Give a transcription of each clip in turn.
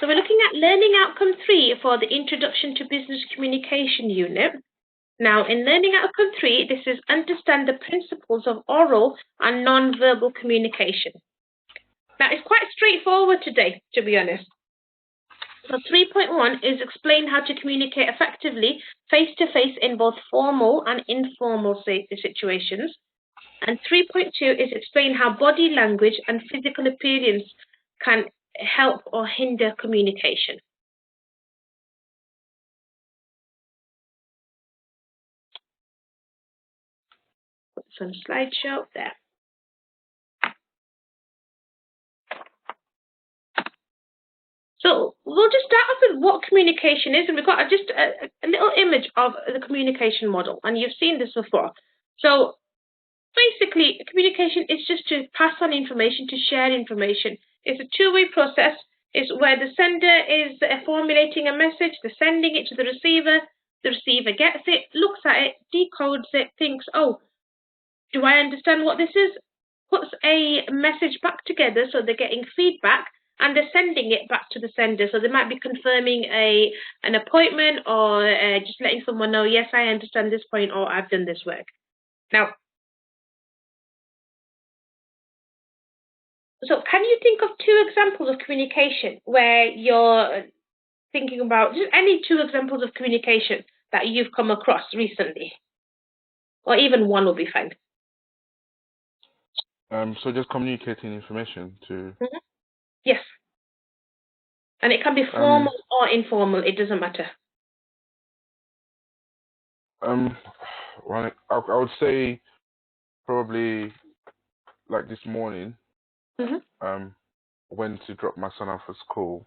So we're looking at learning outcome 3 for the Introduction to Business Communication unit. Now, in learning outcome 3, this is understand the principles of oral and non-verbal communication. Now, it's quite straightforward today, to be honest. So 3.1 is explain how to communicate effectively face-to-face in both formal and informal situations. And 3.2 is explain how body language and physical appearance can help or hinder communication. Put some slideshow there. So we'll just start off with what communication is, and we've got just a little image of the communication model, and you've seen this before. So basically, communication is just to pass on information, to share information. It's a two-way process. It's where the sender is formulating a message, they're sending it to the receiver gets it, looks at it, decodes it, thinks, oh, do I understand what this is? Puts a message back together, so they're getting feedback, and they're sending it back to the sender. So they might be confirming an appointment, or just letting someone know, yes, I understand this point, or I've done this work. Now, so can you think of 2 examples of communication where you're thinking about, just any 2 examples of communication that you've come across recently? Or even one will be fine. So just communicating information to... Yes. And it can be formal or informal, it doesn't matter. Well, I would say probably like this morning, went to drop my son off at school,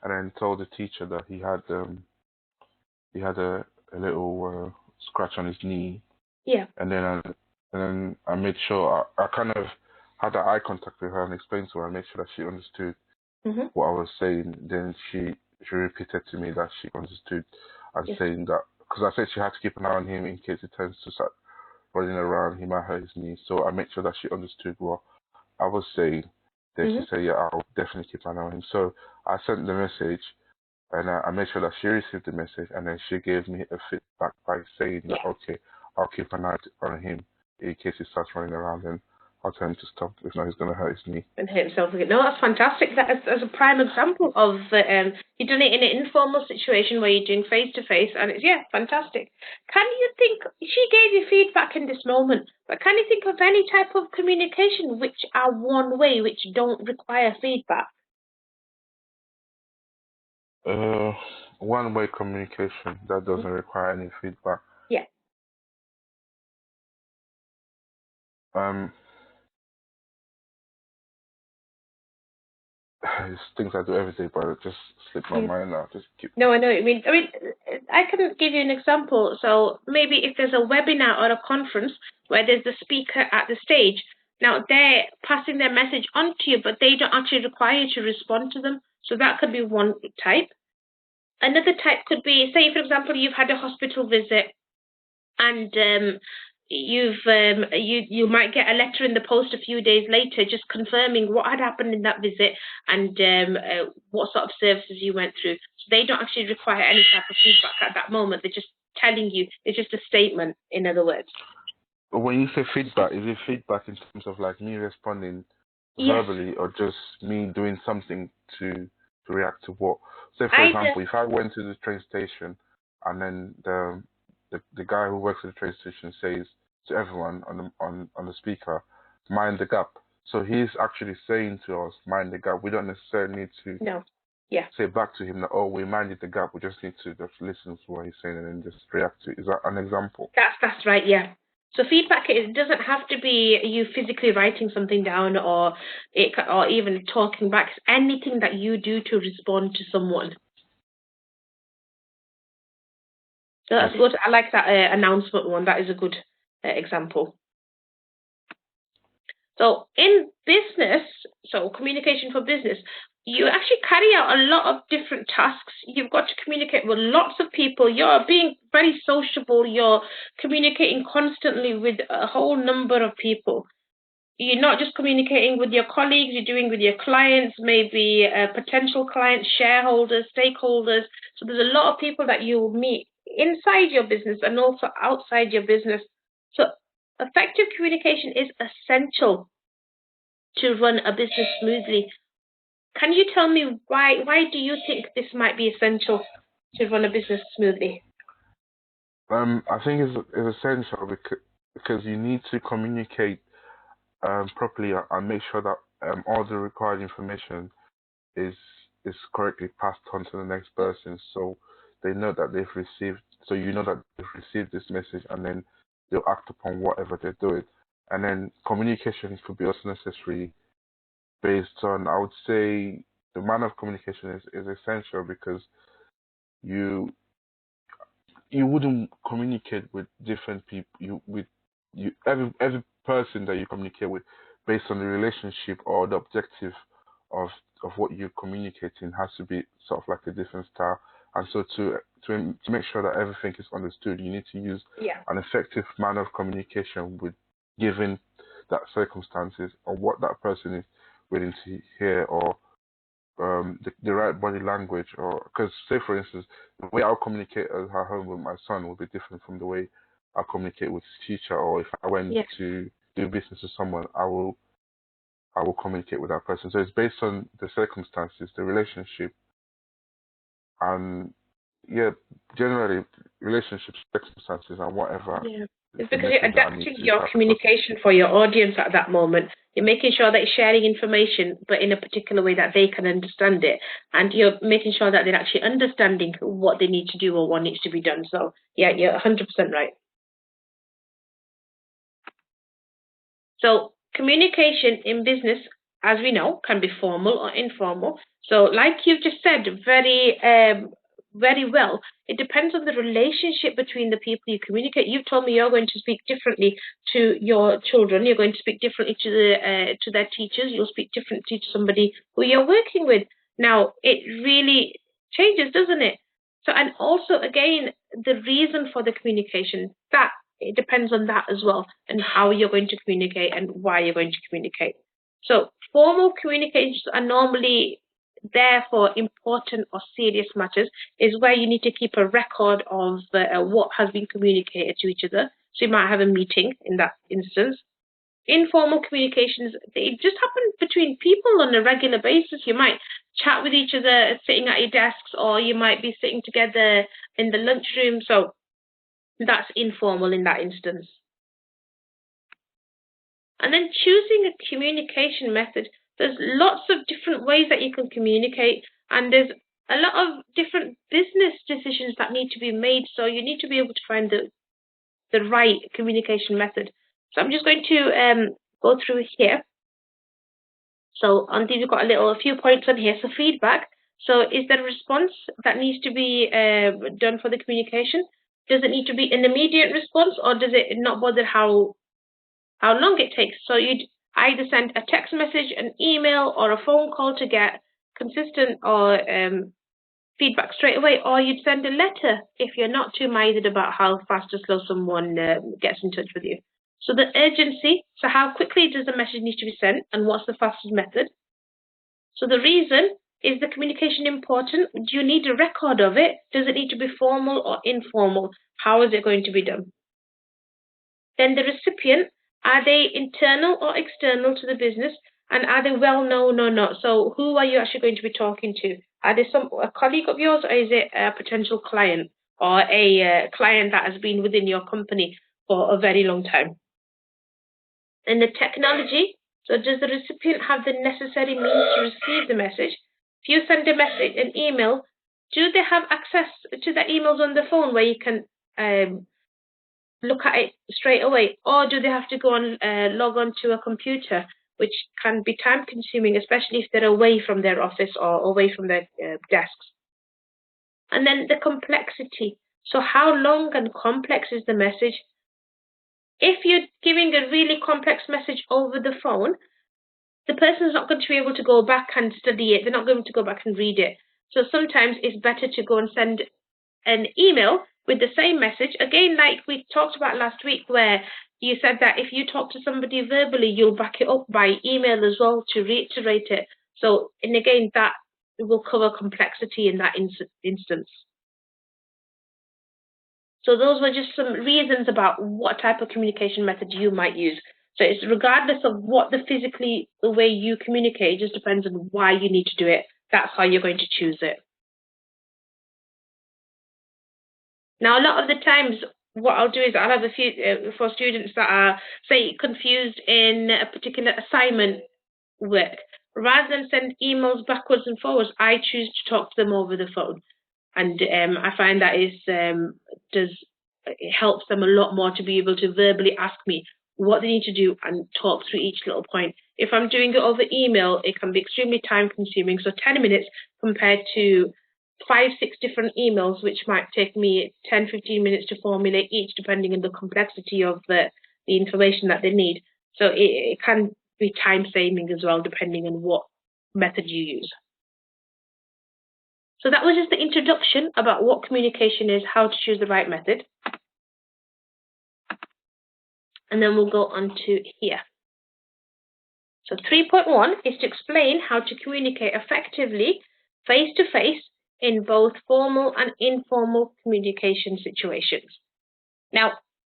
and then told the teacher that he had a little scratch on his knee. Yeah. And then I made sure I kind of had that eye contact with her and explained to her, and made sure that she understood what I was saying. Then she repeated to me that she understood, and saying that, because I said she had to keep an eye on him in case he turns to start running around, he might hurt his knee. So I made sure that she understood what I was saying. Then she said, yeah, I'll definitely keep an eye on him. So I sent the message, and I made sure that she received the message, and then she gave me a feedback by saying that, okay, I'll keep an eye on him in case he starts running around, and I'll tell him to stop. If not, he's going to hurt his knee. And hurt himself again. No, that's fantastic. That is a prime example of you've done it in an informal situation where you're doing face-to-face, and it's, yeah, fantastic. Can you think, she gave you feedback in this moment, but can you think of any type of communication which are one way, which don't require feedback? One-way communication that doesn't require any feedback. Yeah. It's things I do every day, but it just slipped my mind now. Just keep. No, I know. I mean, I can give you an example. So maybe if there's a webinar or a conference where there's the speaker at the stage, now they're passing their message on to you, but they don't actually require you to respond to them. So that could be one type. Another type could be, say, for example, you've had a hospital visit, and you might get a letter in the post a few days later just confirming what had happened in that visit and what sort of services you went through. So they don't actually require any type of feedback at that moment. They're just telling you. It's just a statement, in other words. When you say feedback, is it feedback in terms of like me responding verbally, or just me doing something to react to what? Say, for example, if I went to the train station and then the guy who works at the train station says to everyone on the speaker, mind the gap. So he's actually saying to us, mind the gap. We don't necessarily need to say back to him that, oh, we minded the gap. We just need to just listen to what he's saying and then just react to it. Is that an example? That's right, yeah. So feedback, it doesn't have to be you physically writing something down or even talking back. It's anything that you do to respond to someone. So that's good. I like that announcement one. That is a good example. So in business, so communication for business, you actually carry out a lot of different tasks. You've got to communicate with lots of people. You're being very sociable. You're communicating constantly with a whole number of people. you're not just communicating with your colleagues, you're doing with your clients, maybe potential clients, shareholders, stakeholders. So there's a lot of people that you'll meet inside your business and also outside your business. So effective communication is essential to run a business smoothly. Can you tell me why do you think this might be essential to run a business smoothly? I think it's essential because you need to communicate properly and make sure that all the required information is correctly passed on to the next person, so they know that they've received. So you know that they've received this message, and then they'll act upon whatever they're doing. And then communication could be also necessary based on, I would say, the manner of communication is essential because you wouldn't communicate with different people. Every person that you communicate with, based on the relationship or the objective of what you're communicating, has to be sort of like a different style. And so to make sure that everything is understood, you need to use an effective manner of communication with given that circumstances or what that person is willing to hear, or the right body language. Or because, say for instance, the way I'll communicate at home with my son will be different from the way I'll communicate with his teacher, or if I went to do business with someone, I will communicate with that person. So it's based on the circumstances, the relationship, and generally relationships, circumstances, and whatever. Yeah. It's because you're adapting your communication for your audience at that moment. You're making sure that you're sharing information, but in a particular way that they can understand it. And you're making sure that they're actually understanding what they need to do or what needs to be done. So, yeah, you're 100% right. So, communication in business, as we know, can be formal or informal. So, like you've just said, very well, it depends on the relationship between the people you communicate. You've told me you're going to speak differently to your children. You're going to speak differently to their teachers. You'll speak differently to somebody who you're working with. Now, it really changes, doesn't it? So, and also, again, the reason for the communication, that it depends on that as well, and how you're going to communicate and why you're going to communicate. So, formal communications are normally there for important or serious matters, is where you need to keep a record of what has been communicated to each other. So you might have a meeting in that instance. Informal communications, they just happen between people on a regular basis. You might chat with each other sitting at your desks, or you might be sitting together in the lunchroom. So that's informal in that instance. And then choosing a communication method. There's lots of different ways that you can communicate, and there's a lot of different business decisions that need to be made. So you need to be able to find the right communication method. So I'm just going to go through here. So on these, we've got a few points on here. So feedback. So is there a response that needs to be done for the communication? Does it need to be an immediate response, or does it not bother how long it takes? So you'd either send a text message, an email, or a phone call to get consistent or feedback straight away, or you'd send a letter if you're not too minded about how fast or slow someone gets in touch with you. So the urgency, so how quickly does the message need to be sent, and what's the fastest method? So the reason, is the communication important? Do you need a record of it? Does it need to be formal or informal? How is it going to be done? Then the recipient, are they internal or external to the business? And are they well known or not? So who are you actually going to be talking to? Are they a colleague of yours, or is it a potential client, or a client that has been within your company for a very long time? And the technology, so does the recipient have the necessary means to receive the message? If you send a message, an email, do they have access to the emails on the phone where you can look at it straight away, or do they have to go and log on to a computer, which can be time consuming, especially if they're away from their office or away from their desks? And then the complexity. So how long and complex is the message? If you're giving a really complex message over the phone, the person's not going to be able to go back and study it. They're not going to go back and read it. So sometimes it's better to go and send an email with the same message, again, like we talked about last week, where you said that if you talk to somebody verbally, you'll back it up by email as well to reiterate it. So, and again, that will cover complexity in that instance. So those were just some reasons about what type of communication method you might use. So it's regardless of what the way you communicate, it just depends on why you need to do it. That's how you're going to choose it. Now, a lot of the times, what I'll do is I'll have a few for students that are, say, confused in a particular assignment work. Rather than send emails backwards and forwards, I choose to talk to them over the phone, and I find that it helps them a lot more to be able to verbally ask me what they need to do and talk through each little point. If I'm doing it over email, it can be extremely time consuming. So 10 minutes compared to 5-6 different emails, which might take me 10-15 minutes to formulate each, depending on the complexity of the information that they need. So it can be time saving as well, depending on what method you use. So that was just the introduction about what communication is, how to choose the right method. And then we'll go on to here. So 3.1 is to explain how to communicate effectively face-to-face in both formal and informal communication situations. Now,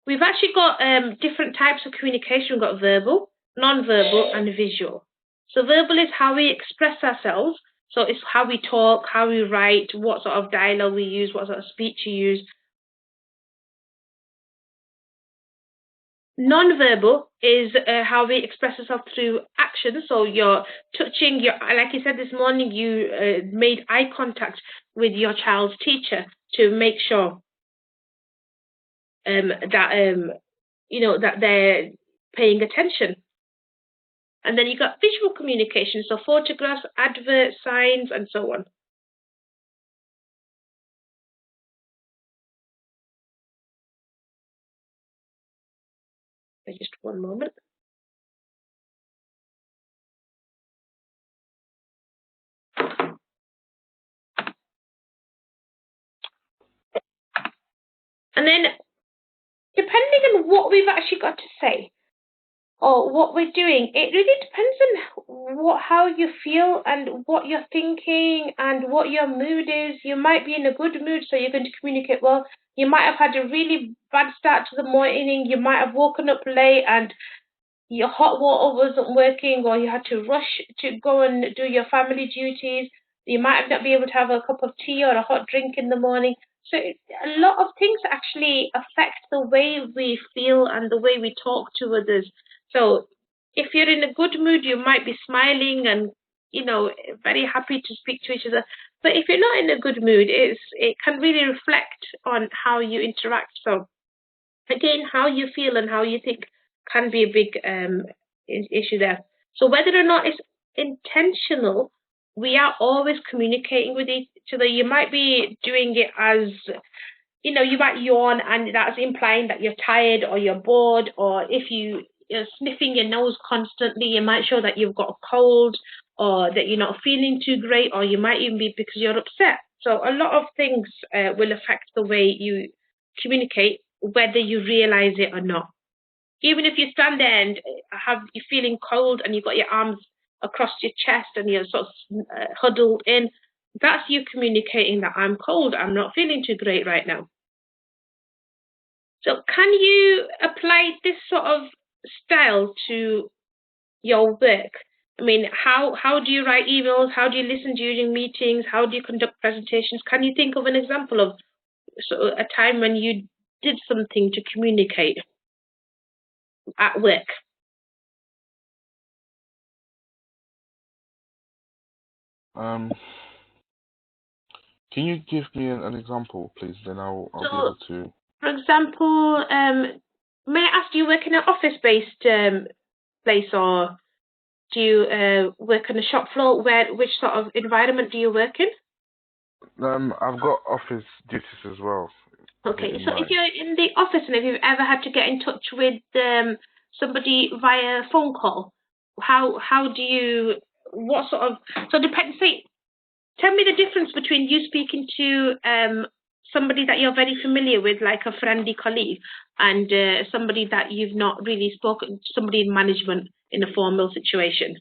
we've actually got different types of communication. We've got verbal, non-verbal, and visual. So verbal is how we express ourselves. So it's how we talk, how we write, what sort of dialogue we use, what sort of speech you use. Non-verbal is how we express ourselves through action. So you're touching, like you said this morning, you made eye contact with your child's teacher to make sure that that they're paying attention. And then you got visual communication, so photographs, adverts, signs, and so on. Just one moment. And then, depending on what we've actually got to say, or what we're doing, it really depends on how you feel and what you're thinking and what your mood is. You might be in a good mood, so you're going to communicate well. You might have had a really bad start to the morning. You might have woken up late and your hot water wasn't working, or you had to rush to go and do your family duties. You might not be able to have a cup of tea or a hot drink in the morning. So a lot of things actually affect the way we feel and the way we talk to others. So if you're in a good mood, you might be smiling and, very happy to speak to each other. But if you're not in a good mood, it can really reflect on how you interact. So again, how you feel and how you think can be a big issue there. So whether or not it's intentional, we are always communicating with each other. You might be doing it as, you might yawn, and that's implying that you're tired or you're bored, or if you're sniffing your nose constantly, you might show that you've got a cold or that you're not feeling too great, or you might even be because you're upset. So a lot of things will affect the way you communicate, whether you realize it or not. Even if you stand there and you're feeling cold and you've got your arms across your chest and you're sort of huddled in, that's you communicating that I'm cold, I'm not feeling too great right now. So can you apply this sort of style to your work? I mean, how do you write emails? How do you listen during meetings? How do you conduct presentations? Can you think of an example of a time when you did something to communicate at work? Can you give me an example, please? Then I'll be able to. For example, may I ask, do you work in an office-based place, or do you work on a shop floor? Which sort of environment do you work in? I've got office duties as well. Okay, so if you're in the office and if you've ever had to get in touch with somebody via phone call, how do you, what sort of, so depends, say, tell me the difference between you speaking to somebody that you're very familiar with, like a friendly colleague, and somebody that you've not really spoken, somebody in management in a formal situation?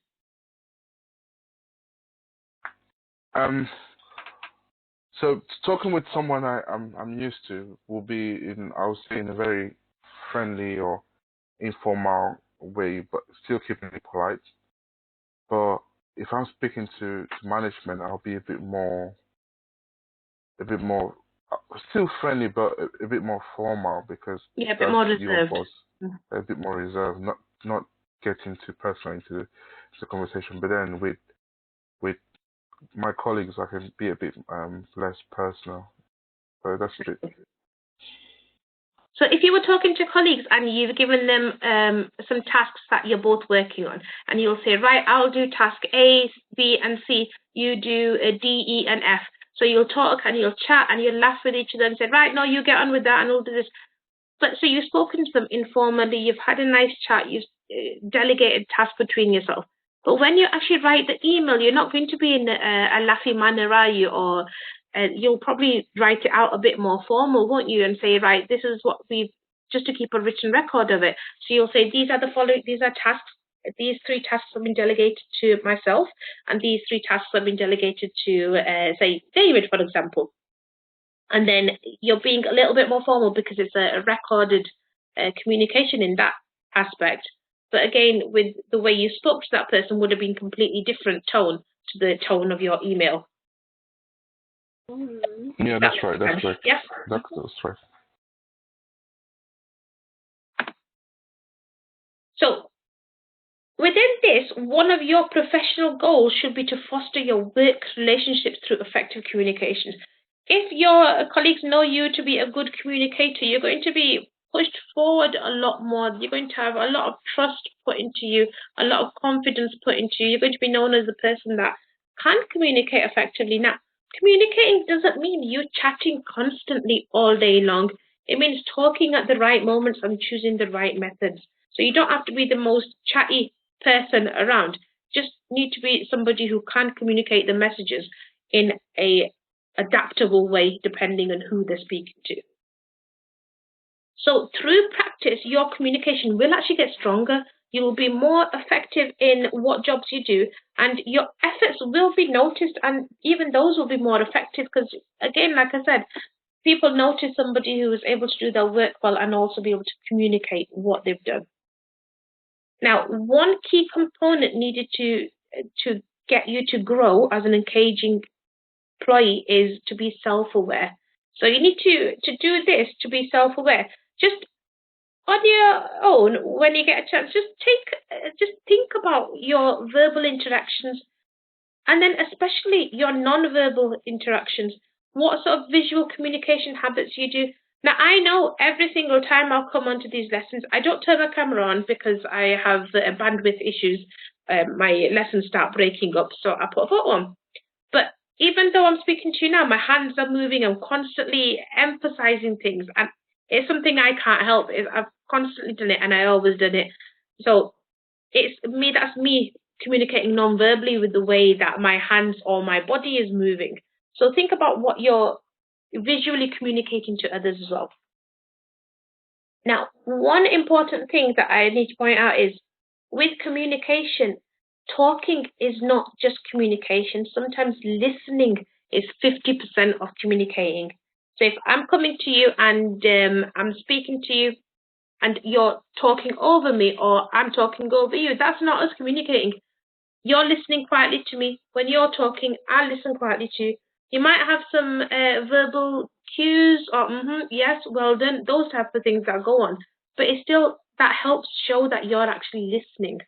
So talking with someone I'm used to will be I would say, in a very friendly or informal way, but still keeping it polite. But if I'm speaking to management, I'll be a bit more still friendly, but a bit more formal, because Yeah, a bit more reserved. your boss, a bit more reserved, not getting too personal into the conversation. But then with my colleagues, I can be a bit less personal. So that's it. So if you were talking to colleagues and you've given them some tasks that you're both working on, and you'll say, right, I'll do task A, B, and C, you do D, E, and F. So you'll talk and you'll chat and you'll laugh with each other and say, right, no, you get on with that and we'll do this. But so you've spoken to them informally, you've had a nice chat, you've delegated tasks between yourself. But when you actually write the email, you're not going to be in a laughy manner, are you? Or you'll probably write it out a bit more formal, won't you? And say, right, this is what we've, just to keep a written record of it. So you'll say, these are the following, these are tasks. These 3 tasks have been delegated to myself, and these 3 tasks have been delegated to, say, David, for example. And then you're being a little bit more formal because it's a recorded communication in that aspect. But again, with the way you spoke to that person would have been completely different tone to the tone of your email. Yeah, that's right. That's right. Yeah. That's right. So within this, one of your professional goals should be to foster your work relationships through effective communications. If your colleagues know you to be a good communicator, you're going to be pushed forward a lot more. You're going to have a lot of trust put into you, a lot of confidence put into you. You're going to be known as a person that can communicate effectively. Now, communicating doesn't mean you chatting constantly all day long. It means talking at the right moments and choosing the right methods. So you don't have to be the most chatty person around. Just need to be somebody who can communicate the messages in a adaptable way depending on who they're speaking to. So through practice, your communication will actually get stronger. You will be more effective in what jobs you do, and your efforts will be noticed, and even those will be more effective because, again, like I said, people notice somebody who is able to do their work well and also be able to communicate what they've done. Now, one key component needed to get you to grow as an engaging employee is to be self-aware. So you need to do this to be self-aware. Just on your own, when you get a chance, just think about your verbal interactions, and then especially your non-verbal interactions. What sort of visual communication habits you do. Now, I know every single time I'll come onto these lessons, I don't turn my camera on because I have bandwidth issues. My lessons start breaking up, so I put a photo on. But even though I'm speaking to you now, my hands are moving. I'm constantly emphasizing things. And it's something I can't help. I've constantly done it, and I always done it. So that's me communicating non-verbally with the way that my hands or my body is moving. So think about what you're visually communicating to others as well. Now, one important thing that I need to point out is with communication, talking is not just communication. Sometimes listening is 50% of communicating. So if I'm coming to you and I'm speaking to you and you're talking over me or I'm talking over you, that's not us communicating. You're listening quietly to me. When you're talking, I listen quietly to you. You might have some verbal cues or yes, well done, those type of things that go on. But it's still, that helps show that you're actually listening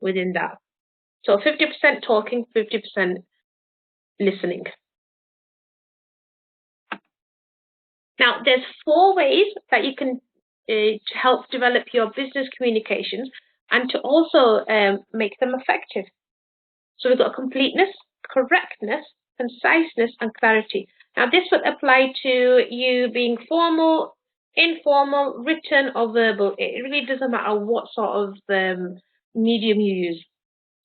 within that. So 50% talking, 50% listening. Now, there's 4 ways that you can to help develop your business communications and to also make them effective. So we've got completeness, correctness, conciseness, and clarity. Now, this would apply to you being formal, informal, written, or verbal. It really doesn't matter what sort of medium you use.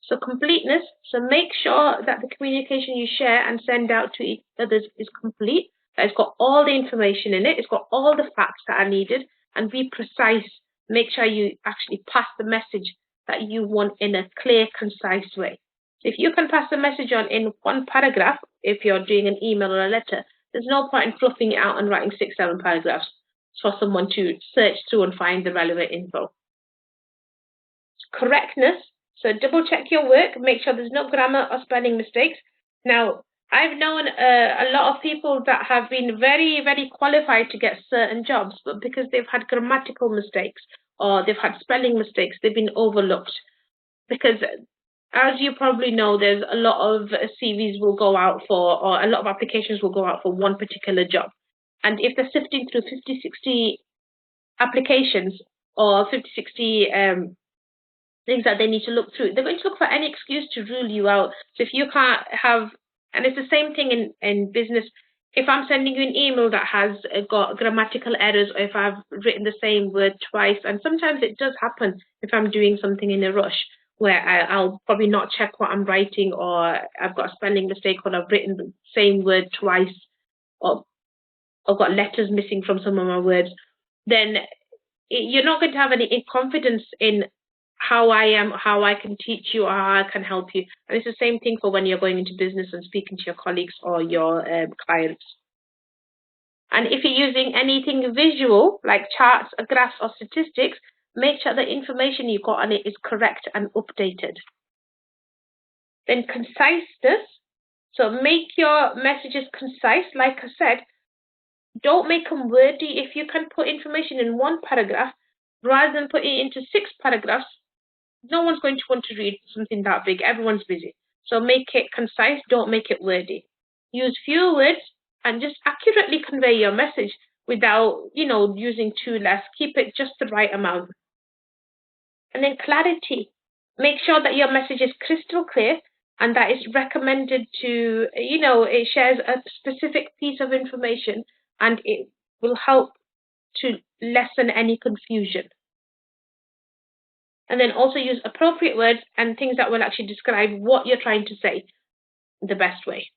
So completeness, so make sure that the communication you share and send out to others is complete. that it's got all the information in it, it's got all the facts that are needed, and be precise. Make sure you actually pass the message that you want in a clear, concise way. So if you can pass the message on in one paragraph, if you're doing an email or a letter, there's no point in fluffing it out and writing 6-7 paragraphs for someone to search through and find the relevant info. Correctness. So double check your work, make sure there's no grammar or spelling mistakes. Now, I've known a lot of people that have been very, very qualified to get certain jobs, but because they've had grammatical mistakes or they've had spelling mistakes, they've been overlooked. Because as you probably know, there's a lot of CVs will go out for, or a lot of applications will go out for one particular job. And if they're sifting through 50, 60 applications or 50, 60 things that they need to look through, they're going to look for any excuse to rule you out. So if you can't have, and it's the same thing in business, if I'm sending you an email that has got grammatical errors, or if I've written the same word twice, and sometimes it does happen if I'm doing something in a rush, where I'll probably not check what I'm writing, or I've got a spelling mistake, or I've written the same word twice, or I've got letters missing from some of my words, then you're not going to have any confidence in how I am, how I can teach you, or how I can help you. And it's the same thing for when you're going into business and speaking to your colleagues or your clients. And if you're using anything visual, like charts, graphs, or statistics, make sure the information you got on it is correct and updated. Then conciseness. So make your messages concise. Like I said, don't make them wordy. If you can put information in one paragraph, rather than put it into 6 paragraphs, no one's going to want to read something that big. Everyone's busy. So make it concise. Don't make it wordy. Use fewer words and just accurately convey your message without, using too less. Keep it just the right amount. And then clarity. Make sure that your message is crystal clear and that it's recommended to, it shares a specific piece of information and it will help to lessen any confusion. And then also use appropriate words and things that will actually describe what you're trying to say the best way.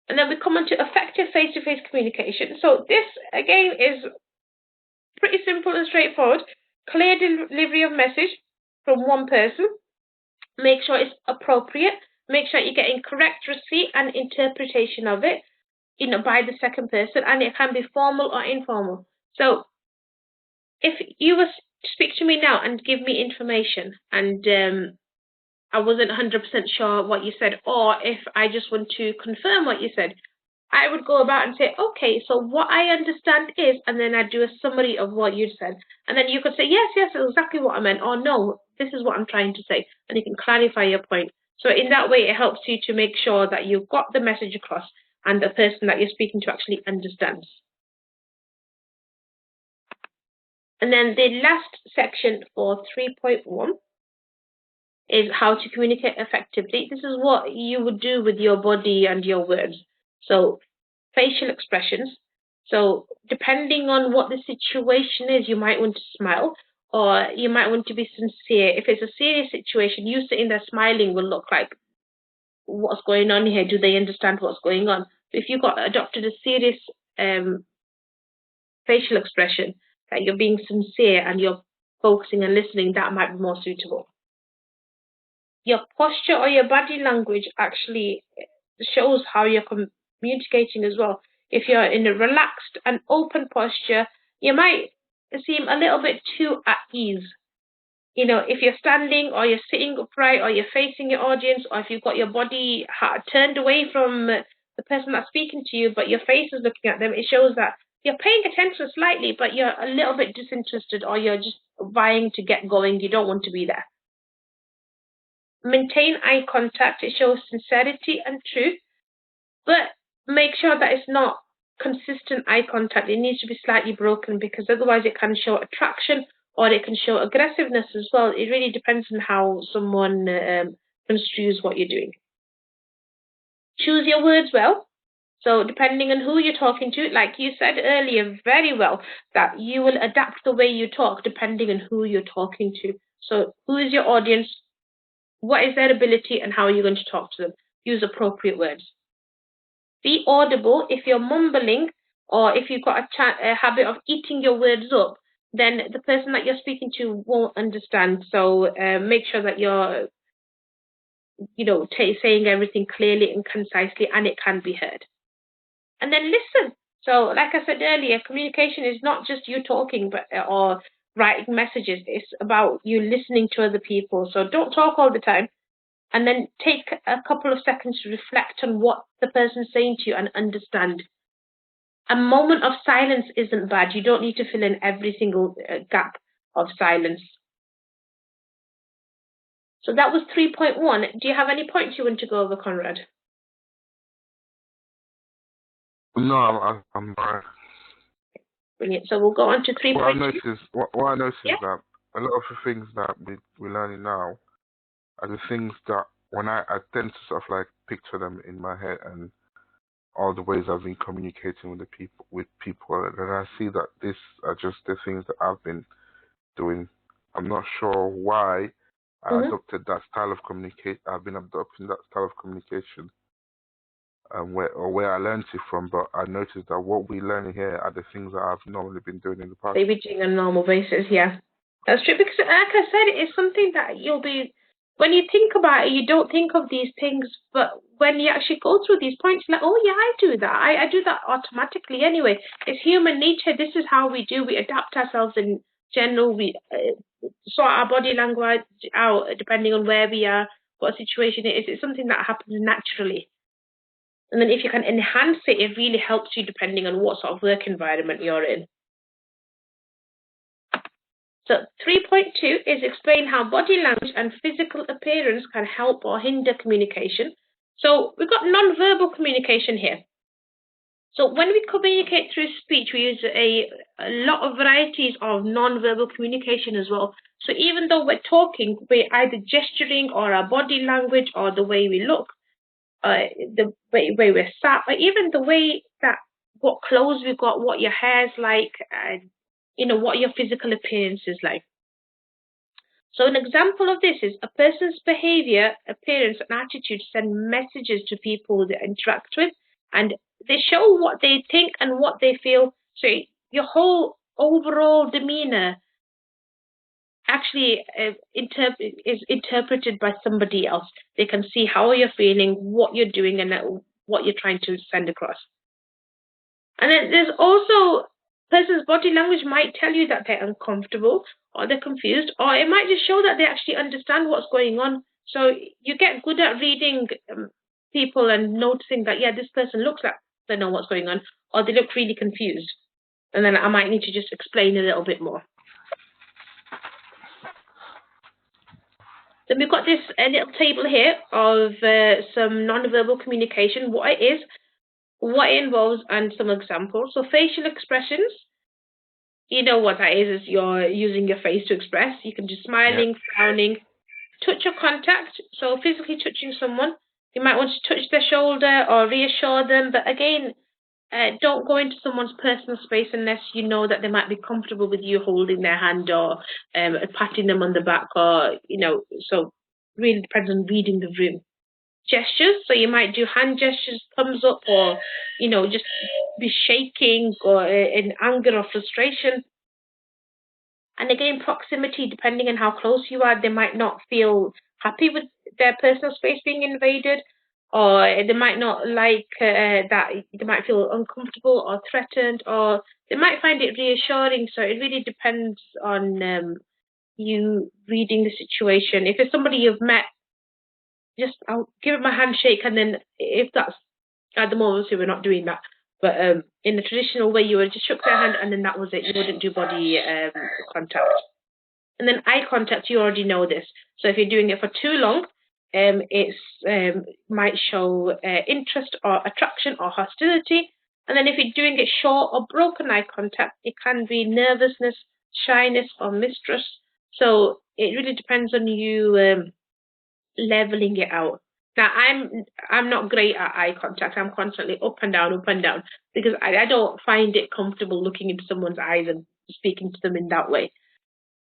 And then we come on to effective face-to-face communication. So this, again, is pretty simple and straightforward. Clear delivery of message from one person. Make sure it's appropriate. Make sure you're getting correct receipt and interpretation of it, by the second person. And it can be formal or informal. So if you were to speak to me now and give me information and I wasn't 100% sure what you said, or if I just want to confirm what you said, I would go about and say, okay, so what I understand is, and then I'd do a summary of what you said. And then you could say, yes, that's exactly what I meant, or no, this is what I'm trying to say. And you can clarify your point. So in that way, it helps you to make sure that you've got the message across and the person that you're speaking to actually understands. And then the last section for 3.1 is how to communicate effectively. This is what you would do with your body and your words. So facial expressions. So depending on what the situation is, you might want to smile or you might want to be sincere. If it's a serious situation, you sitting there smiling will look like, what's going on here? Do they understand what's going on? If you've got adopted a serious facial expression, that you're being sincere and you're focusing and listening, that might be more suitable. Your posture or your body language actually shows how you're communicating as well. If you're in a relaxed and open posture, you might seem a little bit too at ease. If you're standing or you're sitting upright or you're facing your audience, or if you've got your body turned away from the person that's speaking to you, but your face is looking at them, it shows that you're paying attention slightly, but you're a little bit disinterested, or you're just vying to get going. You don't want to be there. Maintain eye contact. It shows sincerity and truth, but make sure that it's not consistent eye contact. It needs to be slightly broken, because otherwise it can show attraction or it can show aggressiveness as well. It really depends on how someone construes what you're doing. Choose your words well. So depending on who you're talking to, like you said earlier very well, that you will adapt the way you talk depending on who you're talking to. So who is your audience? What is their ability and how are you going to talk to them? use appropriate words. Be audible. If you're mumbling or if you've got a habit of eating your words up, then the person that you're speaking to won't understand. So make sure that you're, saying everything clearly and concisely, and it can be heard. And then listen. So like I said earlier, communication is not just you talking or writing messages. It's about you listening to other people. So don't talk all the time. And then take a couple of seconds to reflect on what the person's saying to you and understand. A moment of silence isn't bad. You don't need to fill in every single gap of silence. So that was 3.1. Do you have any points you want to go over, Conrad? No, I'm fine. Brilliant. So we'll go on to 3.2. What I noticed is that a lot of the things that we're learning now are the things that when I tend to sort of like picture them in my head and all the ways I've been communicating with people, and I see that these are just the things that I've been doing. I'm not sure why I adopted that style of communicate. I've been adopting that style of communication, where I learned it from. But I noticed that what we learn here are the things that I've normally been doing in the past. Maybe doing on a normal basis, yeah. That's true, because like I said, it's something that you'll be, when you think about it, you don't think of these things, but when you actually go through these points, you're like, oh yeah, I do that. I do that automatically anyway. It's human nature. This is how we do. We adapt ourselves in general. We sort our body language out depending on where we are, what situation it is. It's something that happens naturally. And then if you can enhance it, it really helps you depending on what sort of work environment you're in. So 3.2 is explain how body language and physical appearance can help or hinder communication. So we've got non-verbal communication here. So when we communicate through speech, we use a lot of varieties of non-verbal communication as well. So even though we're talking, we're either gesturing or our body language or the way we look, the way we're sat, or even the way that what clothes we've got, what your hair's like, what your physical appearance is like. So an example of this is a person's behavior, appearance, and attitude send messages to people they interact with, and they show what they think and what they feel. So your whole overall demeanor actually is interpreted by somebody else. They can see how you're feeling, what you're doing, and what you're trying to send across. And then there's also person's body language might tell you that they're uncomfortable or they're confused, or it might just show that they actually understand what's going on. So you get good at reading people and noticing that, yeah, this person looks like they know what's going on, or they look really confused. And then I might need to just explain a little bit more. So we've got this little table here of some non-verbal communication, what it is, what it involves, and some examples. So facial expressions, you know what that is you're using your face to express. You can do smiling, frowning, touch or contact, so physically touching someone. You might want to touch their shoulder or reassure them, but again, don't go into someone's personal space unless you know that they might be comfortable with you holding their hand or patting them on the back, or, so really depends on reading the room. Gestures, so you might do hand gestures, thumbs up, or, just be shaking or in anger or frustration. And again, proximity, depending on how close you are, they might not feel happy with their personal space being invaded, or they might not like that, they might feel uncomfortable or threatened, or they might find it reassuring. So it really depends on you reading the situation. If it's somebody you've met, I'll give them a handshake, and then if that's, at the moment, obviously we're not doing that, but in the traditional way, you would just shook their hand and then that was it. You wouldn't do body contact. And then eye contact, you already know this. So if you're doing it for too long, it might show interest or attraction or hostility. And then if you're doing it short or broken eye contact, it can be nervousness, shyness, or mistrust. So it really depends on you leveling it out. Now, I'm not great at eye contact. I'm constantly up and down, because I don't find it comfortable looking into someone's eyes and speaking to them in that way.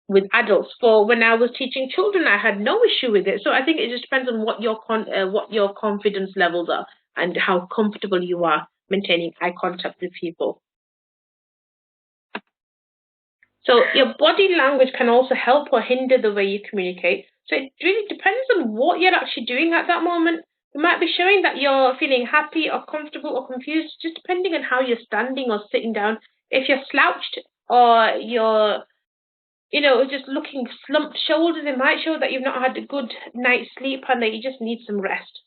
with adults. For when I was teaching children, I had no issue with it. So I think it just depends on what your confidence levels are and how comfortable you are maintaining eye contact with people. So your body language can also help or hinder the way you communicate. So it really depends on what you're actually doing at that moment. You might be showing that you're feeling happy or comfortable or confused, just depending on how you're standing or sitting down. If you're slouched or you're, just looking slumped shoulders, it might show that you've not had a good night's sleep and that you just need some rest.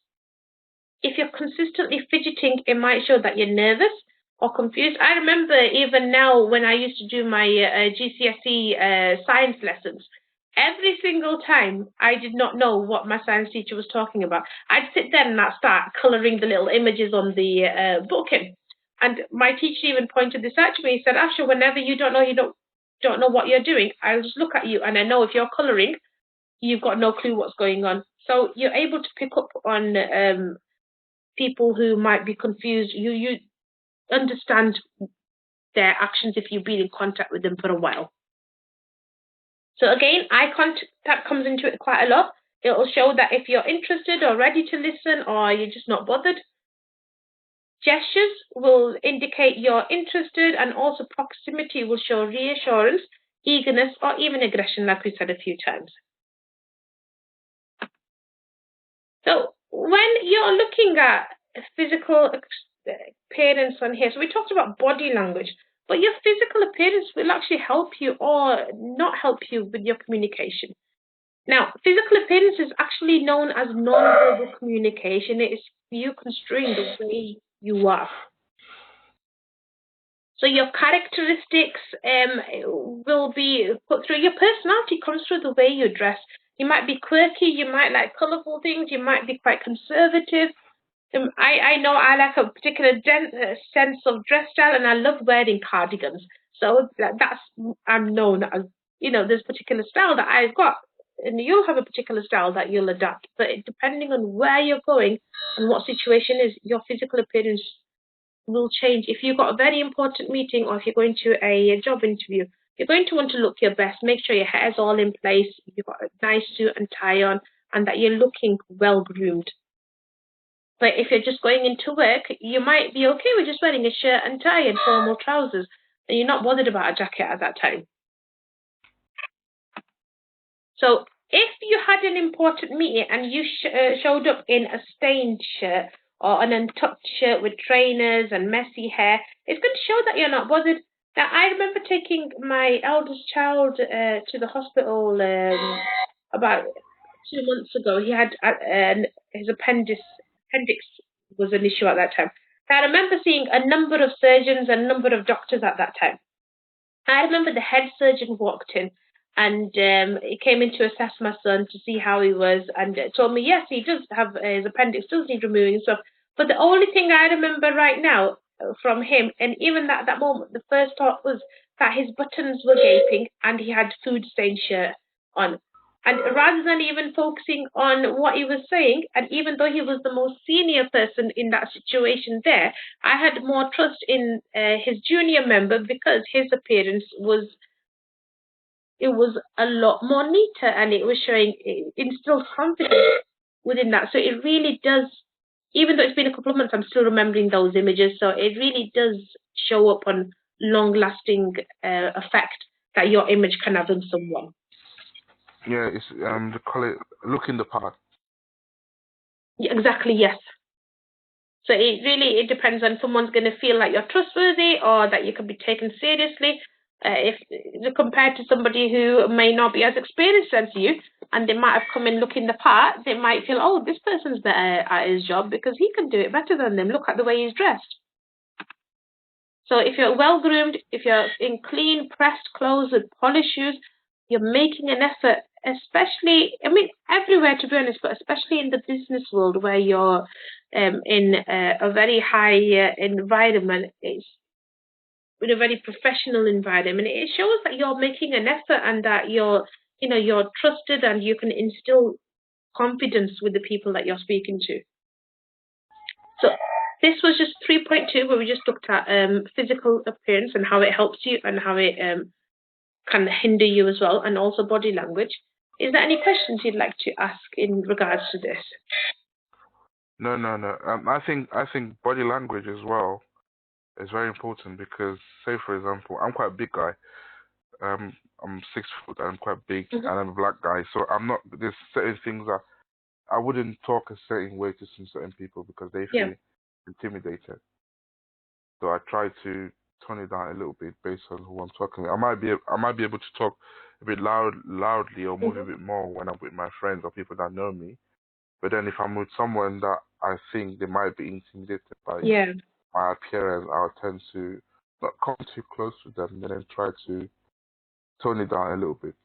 If you're consistently fidgeting, it might show that you're nervous or confused. I remember even now when I used to do my GCSE science lessons, every single time I did not know what my science teacher was talking about. I'd sit there and I'd start colouring the little images on the book in. And my teacher even pointed this out to me. He said, Asha, whenever you don't know what you're doing, I'll just look at you and I know if you're colouring, you've got no clue what's going on. So you're able to pick up on people who might be confused. You understand their actions if you've been in contact with them for a while. So again, eye contact comes into it quite a lot. It will show that if you're interested or ready to listen or you're just not bothered. Gestures will indicate you're interested, and also proximity will show reassurance, eagerness, or even aggression, like we said a few times. So when you're looking at physical appearance on here, so we talked about body language, but your physical appearance will actually help you or not help you with your communication. Now, physical appearance is actually known as non-verbal communication. It is you construing the way you are. So your characteristics will be put through. Your personality comes through the way you dress. You might be quirky, you might like colourful things, you might be quite conservative. I know I like a particular sense of dress style, and I love wearing cardigans. So I'm known as, there's a particular style that I've got. And you'll have a particular style that you'll adapt. But depending on where you're going and what situation is, your physical appearance will change. If you've got a very important meeting or if you're going to a job interview, you're going to want to look your best. Make sure your hair's all in place, you've got a nice suit and tie on, and that you're looking well groomed. But if you're just going into work, you might be okay with just wearing a shirt and tie and formal trousers, and you're not bothered about a jacket at that time. So if you had an important meeting and you showed up in a stained shirt or an untucked shirt with trainers and messy hair, it's going to show that you're not bothered. Now, I remember taking my eldest child to the hospital about 2 months ago. He had his appendix was an issue at that time. Now, I remember seeing a number of surgeons and a number of doctors at that time. I remember the head surgeon walked in, and he came in to assess my son to see how he was, and told me, yes, he does have his appendix, does need removing and stuff. But the only thing I remember right now from him, and even at that moment, the first thought was that his buttons were gaping and he had food-stained shirt on. And rather than even focusing on what he was saying, and even though he was the most senior person in that situation there, I had more trust in his junior member because his appearance was a lot more neater, and it was showing, it instilled confidence within that. So it really does, even though it's been a couple of months, I'm still remembering those images. So it really does show up on long-lasting effect that your image can have on someone. Yeah, it's they call it looking the part. Yeah, exactly, yes. So it depends on someone's going to feel like you're trustworthy or that you can be taken seriously. If compared to somebody who may not be as experienced as you, and they might have come in looking the part, they might feel, oh, this person's better at his job because he can do it better than them. Look at the way he's dressed. So if you're well groomed, if you're in clean, pressed clothes with polished shoes, you're making an effort, especially, I mean, everywhere to be honest, but especially in the business world where you're in a very high environment, it's in a very professional environment. It shows that you're making an effort and that you're trusted and you can instill confidence with the people that you're speaking to. So this was just 3.2 where we just looked at physical appearance and how it helps you and how it can hinder you as well, and also body language. Is there any questions you'd like to ask in regards to this? No. I think body language as well is very important because, say for example, I'm quite a big guy. I'm 6 foot and I'm quite big, and I'm a black guy, so I'm not. There's certain things that I wouldn't talk a certain way to some certain people because they feel intimidated. So I try to tone it down a little bit based on who I'm talking with. I might be able to talk a bit loudly or move a bit more when I'm with my friends or people that know me. But then if I'm with someone that I think they might be intimidated by my appearance, I'll tend to not come too close to them and then try to tone it down a little bit.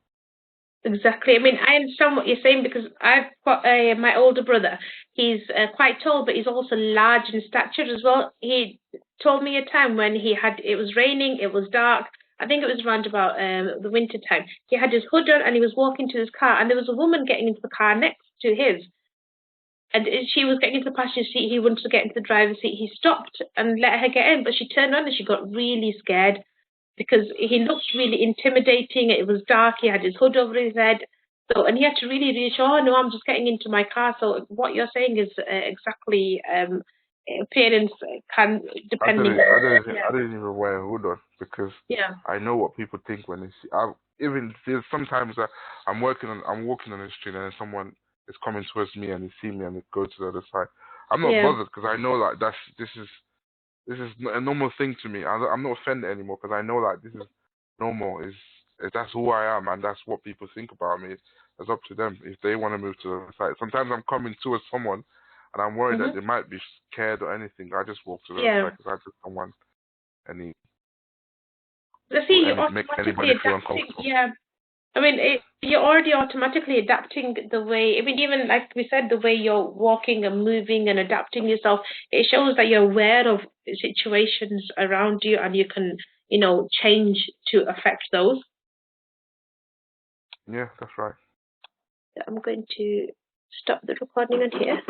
Exactly. I mean, I understand what you're saying because I've got my older brother. He's quite tall, but he's also large in stature as well. He told me a time when it was raining, it was dark. I think it was around about the winter time. He had his hood on and he was walking to his car, and there was a woman getting into the car next to his. And she was getting into the passenger seat. He wanted to get into the driver's seat. He stopped and let her get in, but she turned around and she got really scared because he looked really intimidating. It was dark. He had his hood over his head. So, and he had to really reassure, oh, no, I'm just getting into my car. So what you're saying is exactly appearance can, depending. I don't even wear a hood on because I know what people think when they see. Even there's sometimes I'm walking on the street and someone is coming towards me and they see me and they go to the other side. I'm not bothered because I know like this is a normal thing to me. I'm not offended anymore because I know like this is normal. That's who I am and that's what people think about me. It's up to them if they want to move to the other side. Sometimes I'm coming towards someone and I'm worried that they might be scared or anything. I just walk to the other side because I just don't want make anybody feel uncomfortable. Yeah. I mean, you're already automatically adapting the way, I mean, even like we said, the way you're walking and moving and adapting yourself, it shows that you're aware of situations around you and you can, change to affect those. Yeah, that's right. I'm going to stop the recording on here.